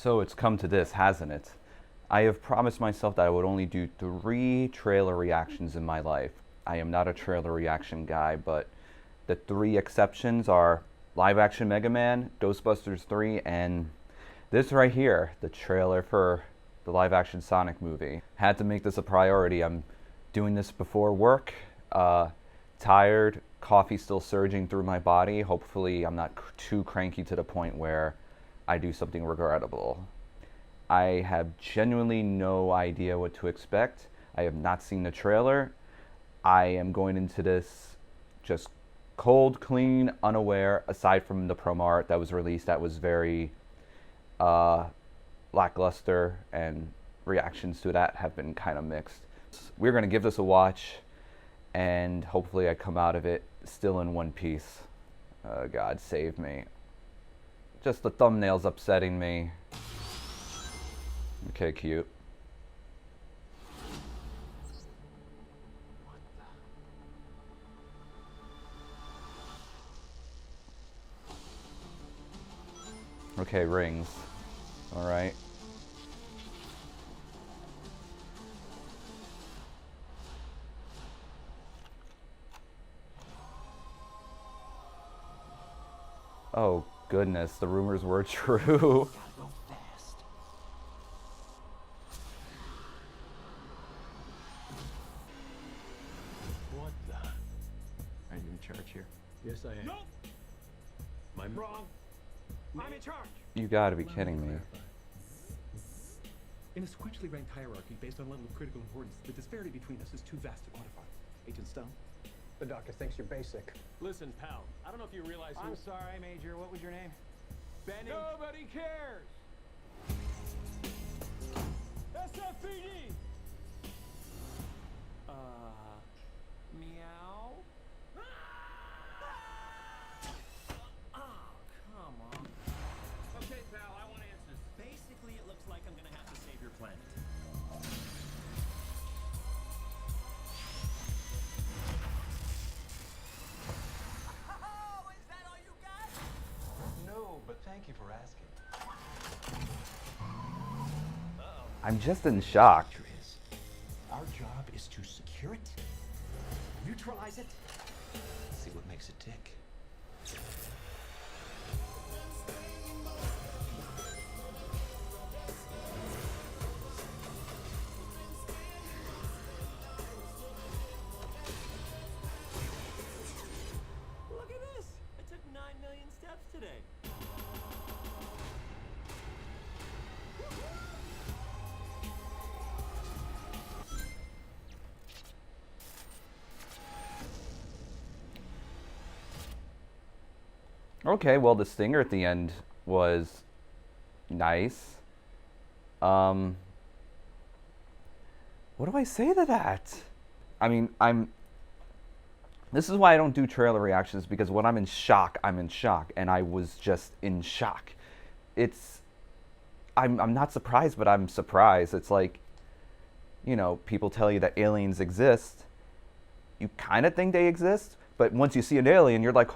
So it's come to this, hasn't it? I have promised myself that I would only do 3 trailer reactions in my life. I am not a trailer reaction guy, but the 3 exceptions are live action Mega Man, Ghostbusters 3, and this right here, the trailer for the live action Sonic movie. Had to make this a priority. I'm doing this before work. Tired, coffee still surging through my body. Hopefully, I'm not too cranky to the point where I do something regrettable. I have genuinely no idea what to expect. I have not seen the trailer. I am going into this just cold, clean, unaware, aside from the promo art that was released that was very lackluster, and reactions to that have been kind of mixed. We're going to give this a watch, and hopefully I come out of it still in one piece. God save me. Just the thumbnail's upsetting me. Okay, cute. Okay, rings. Alright. Oh, goodness, the rumors were true. What the? Are you in charge here? Yes, I am. Nope. I'm Wrong. I'm in charge. You gotta be kidding me. In a sequentially ranked hierarchy based on level of critical importance, the disparity between us is too vast to quantify. Agent Stone? The doctor thinks you're basic. Listen, pal, I don't know if you realize I'm sorry, Major. What was your name? Benny. Nobody cares. SFPD. Meow? Oh, come on. Okay, pal, I want answers. Basically, it looks like I'm gonna have to save your planet. Oh, is that all you got? No, but thank you for asking. I'm just in shock. Our job is to secure it, neutralize it, see what makes it tick. Look at this! I took 9 million steps today. Okay, well, the stinger at the end was nice. What do I say to that? I mean, this is why I don't do trailer reactions, because when I'm in shock, and I was just in shock. I'm not surprised, but I'm surprised. It's like, you know, people tell you that aliens exist. You kind of think they exist, but once you see an alien, you're like,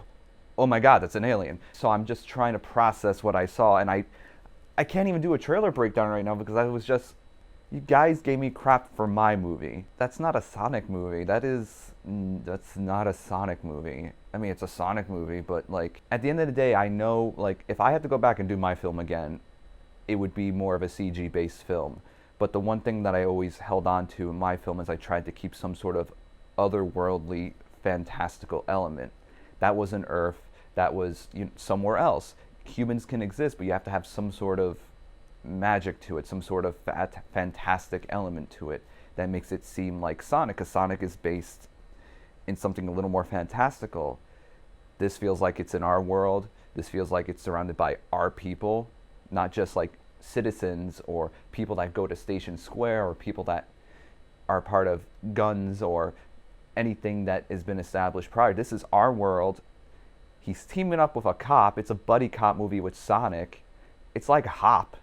oh my God, that's an alien. So I'm just trying to process what I saw, and I can't even do a trailer breakdown right now because I was just, you guys gave me crap for my movie. That's not a Sonic movie. That's not a Sonic movie. I mean, it's a Sonic movie, but like, at the end of the day, I know, like, if I had to go back and do my film again, it would be more of a CG-based film. But the one thing that I always held on to in my film is I tried to keep some sort of otherworldly, fantastical element. That wasn't Earth. That was somewhere else. Humans can exist, but you have to have some sort of magic to it, some sort of fantastic element to it that makes it seem like Sonic, because Sonic is based in something a little more fantastical. This feels like it's in our world. This feels like it's surrounded by our people, not just like citizens or people that go to Station Square or people that are part of Guns or anything that has been established prior. This is our world. He's teaming up with a cop. It's a buddy cop movie with Sonic. It's like Hop.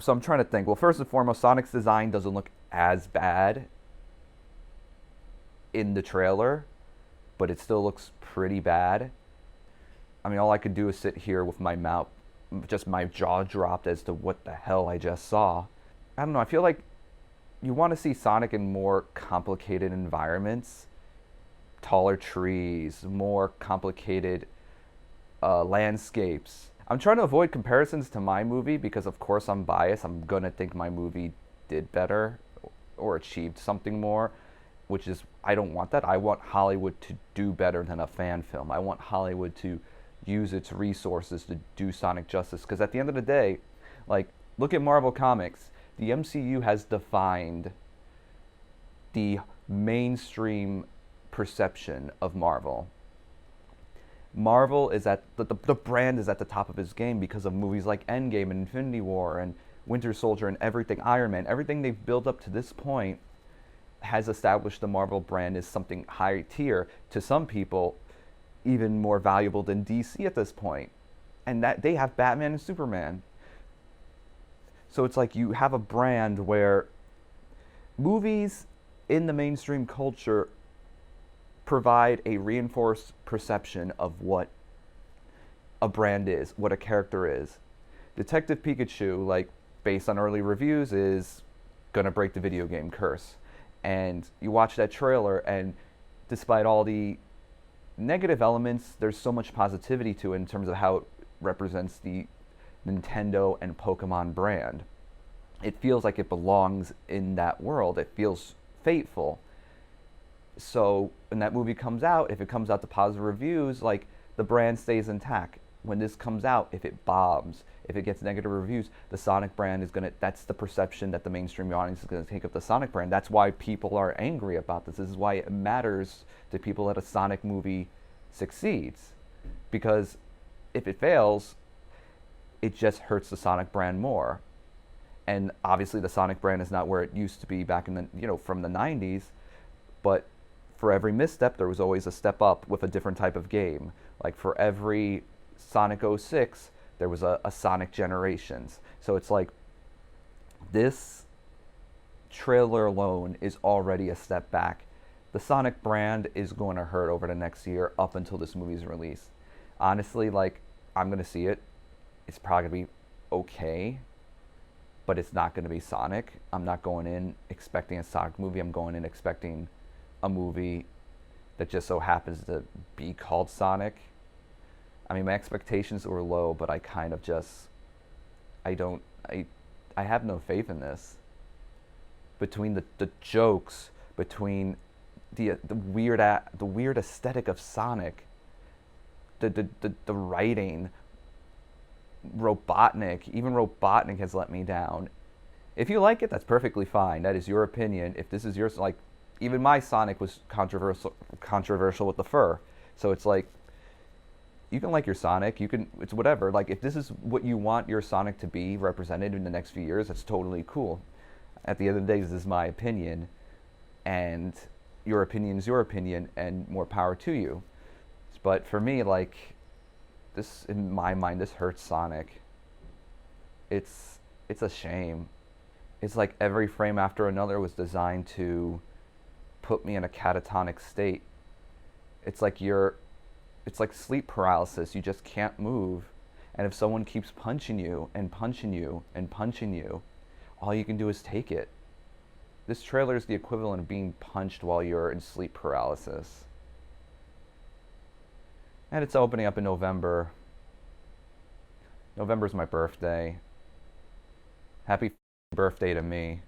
So I'm trying to think. Well, first and foremost, Sonic's design doesn't look as bad in the trailer, but it still looks pretty bad. I mean, all I could do is sit here with my mouth just my jaw dropped as to what the hell I just saw. I don't know, I feel like you want to see Sonic in more complicated environments, taller trees, more complicated landscapes. I'm trying to avoid comparisons to my movie because, of course, I'm biased. I'm going to think my movie did better or achieved something more, which is, I don't want that. I want Hollywood to do better than a fan film. I want Hollywood to use its resources to do Sonic justice. Because at the end of the day, like, look at Marvel Comics. The MCU has defined the mainstream perception of Marvel. Marvel is at the brand is at the top of its game because of movies like Endgame and Infinity War and Winter Soldier and everything, Iron Man. Everything they've built up to this point has established the Marvel brand as something high tier, to some people even more valuable than DC at this point. And that they have Batman and Superman. So it's like you have a brand where movies in the mainstream culture provide a reinforced perception of what a brand is, what a character is. Detective Pikachu, like, based on early reviews, is gonna break the video game curse. And you watch that trailer, and despite all the negative elements, there's so much positivity to it in terms of how it represents the Nintendo and Pokemon brand. It feels like it belongs in that world. It feels fateful. So when that movie comes out, if it comes out to positive reviews, like, the brand stays intact. When this comes out, if it bombs, if it gets negative reviews, the Sonic brand is gonna, that's the perception that the mainstream audience is gonna take of the Sonic brand. That's why people are angry about this. This is why it matters to people that a Sonic movie succeeds. Because if it fails, it just hurts the Sonic brand more. And obviously the Sonic brand is not where it used to be back in the, from the 90s, but for every misstep, there was always a step up with a different type of game. Like, for every Sonic 06, there was a Sonic Generations. So it's like, this trailer alone is already a step back. The Sonic brand is going to hurt over the next year up until this movie's released. Honestly, like, I'm going to see it. It's probably going to be okay, but it's not going to be Sonic. I'm not going in expecting a Sonic movie. I'm going in expecting a movie that just so happens to be called Sonic. I mean, my expectations were low, but I kind of just, I have no faith in this. Between the jokes, between the weird aesthetic of Sonic, the writing, even Robotnik has let me down. If you like it, that's perfectly fine. That is your opinion. If this is yours, like, even my Sonic was controversial with the fur. So it's like, you can like your Sonic, it's whatever. Like, if this is what you want your Sonic to be represented in the next few years, that's totally cool. At the end of the day, this is my opinion, and your opinion is your opinion, and more power to you. But for me, like, this, in my mind, this hurts Sonic. It's a shame. It's like every frame after another was designed to put me in a catatonic state. It's like sleep paralysis. You just can't move. And if someone keeps punching you and punching you and punching you, all you can do is take it. This trailer is the equivalent of being punched while you're in sleep paralysis. And it's opening up in November. November's my birthday. Happy birthday to me.